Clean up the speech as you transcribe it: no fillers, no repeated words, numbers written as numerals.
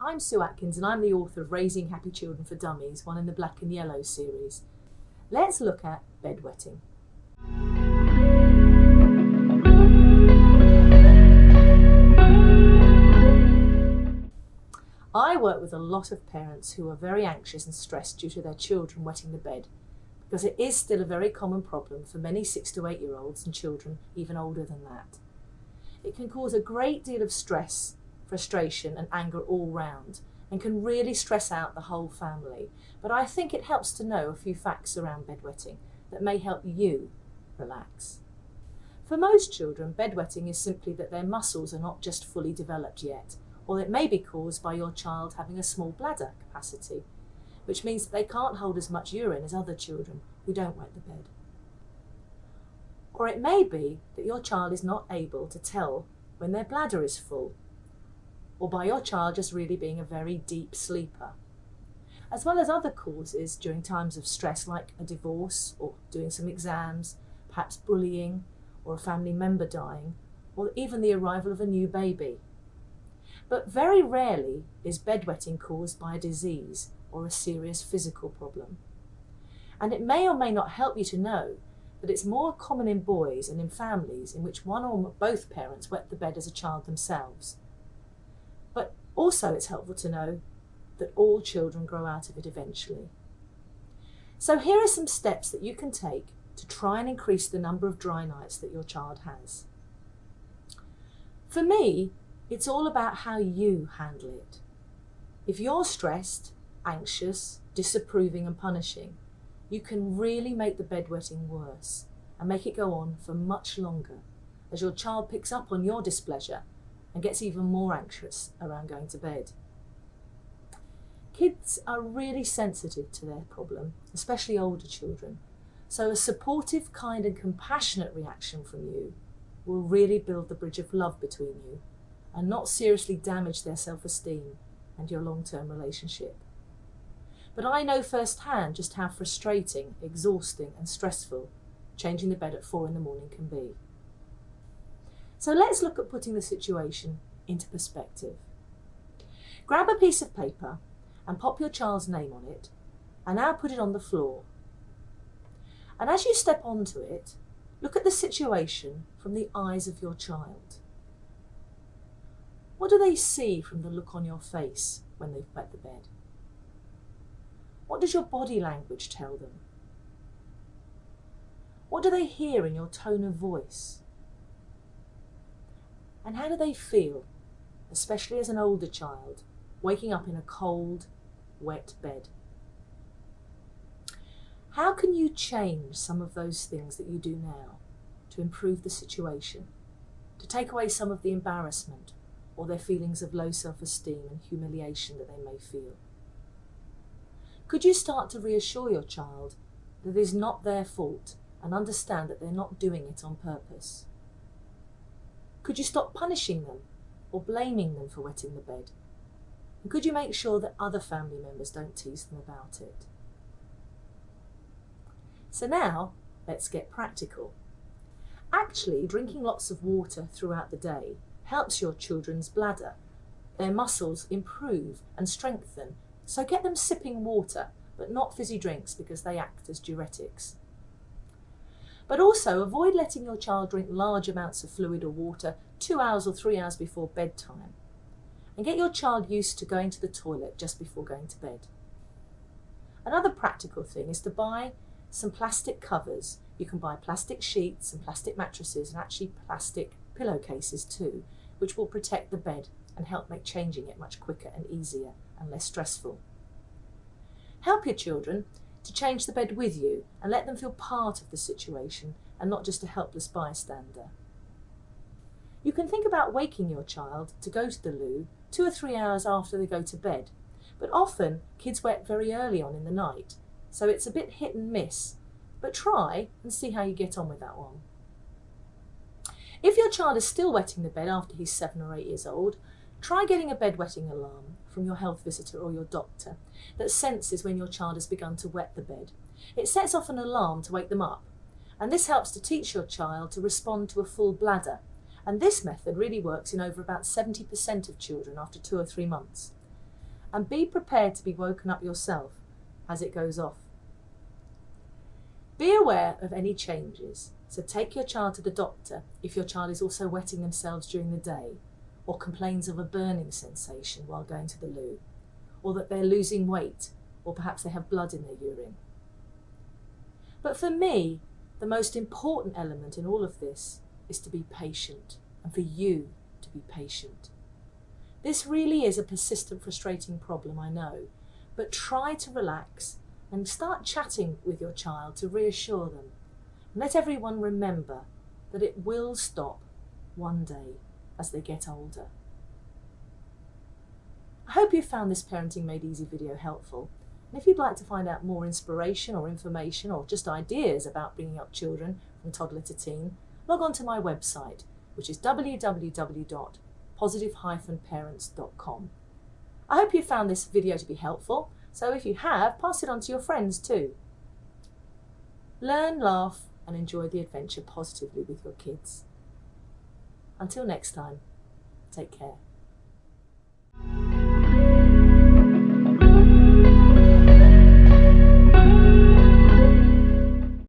I'm Sue Atkins and I'm the author of Raising Happy Children for Dummies, one in the Black and Yellow series. Let's look at bedwetting. I work with a lot of parents who are very anxious and stressed due to their children wetting the bed, because it is still a very common problem for many 6 to 8 year olds and children even older than that. It can cause a great deal of stress, frustration and anger all round, and can really stress out the whole family. But I think it helps to know a few facts around bedwetting that may help you relax. For most children, bedwetting is simply that their muscles are not just fully developed yet, or it may be caused by your child having a small bladder capacity, which means that they can't hold as much urine as other children who don't wet the bed. Or it may be that your child is not able to tell when their bladder is full, or by your child just really being a very deep sleeper, as well as other causes during times of stress like a divorce or doing some exams, perhaps bullying or a family member dying, or even the arrival of a new baby. But very rarely is bedwetting caused by a disease or a serious physical problem. And it may or may not help you to know that it's more common in boys and in families in which one or both parents wet the bed as a child themselves. But also it's helpful to know that all children grow out of it eventually. So here are some steps that you can take to try and increase the number of dry nights that your child has. For me, it's all about how you handle it. If you're stressed, anxious, disapproving and punishing, you can really make the bedwetting worse and make it go on for much longer as your child picks up on your displeasure and gets even more anxious around going to bed. Kids are really sensitive to their problem, especially older children, so a supportive, kind and compassionate reaction from you will really build the bridge of love between you and not seriously damage their self-esteem and your long-term relationship. But I know firsthand just how frustrating, exhausting and stressful changing the bed at 4 in the morning can be. So let's look at putting the situation into perspective. Grab a piece of paper and pop your child's name on it, and now put it on the floor. And as you step onto it, look at the situation from the eyes of your child. What do they see from the look on your face when they've wet the bed? What does your body language tell them? What do they hear in your tone of voice? And how do they feel, especially as an older child, waking up in a cold, wet bed? How can you change some of those things that you do now to improve the situation, to take away some of the embarrassment or their feelings of low self-esteem and humiliation that they may feel? Could you start to reassure your child that it is not their fault and understand that they're not doing it on purpose? Could you stop punishing them or blaming them for wetting the bed? And could you make sure that other family members don't tease them about it? So now, let's get practical. Actually, drinking lots of water throughout the day helps your children's bladder. Their muscles improve and strengthen, so get them sipping water, but not fizzy drinks because they act as diuretics. But also avoid letting your child drink large amounts of fluid or water 2 hours or 3 hours before bedtime. And get your child used to going to the toilet just before going to bed. Another practical thing is to buy some plastic covers. You can buy plastic sheets and plastic mattresses and actually plastic pillowcases too, which will protect the bed and help make changing it much quicker and easier and less stressful. Help your children to change the bed with you and let them feel part of the situation and not just a helpless bystander. You can think about waking your child to go to the loo 2 or 3 hours after they go to bed, but often kids wet very early on in the night, so it's a bit hit and miss, but try and see how you get on with that one. If your child is still wetting the bed after he's 7 or 8 years old, try getting a bedwetting alarm from your health visitor or your doctor that senses when your child has begun to wet the bed. It sets off an alarm to wake them up, and this helps to teach your child to respond to a full bladder, and this method really works in over about 70% of children after 2 or 3 months. and be prepared to be woken up yourself as it goes off. Be aware of any changes, so take your child to the doctor if your child is also wetting themselves during the day, or complains of a burning sensation while going to the loo, or that they're losing weight, or perhaps they have blood in their urine. But for me, the most important element in all of this is to be patient, and for you to be patient. This really is a persistent, frustrating problem, I know, but try to relax and start chatting with your child to reassure them. And let everyone remember that it will stop one day as they get older. I hope you found this Parenting Made Easy video helpful. And if you'd like to find out more inspiration or information or just ideas about bringing up children from toddler to teen, log on to my website, which is www.positive-parents.com. I hope you found this video to be helpful, so if you have, pass it on to your friends too. Learn, laugh and enjoy the adventure positively with your kids. Until next time, take care.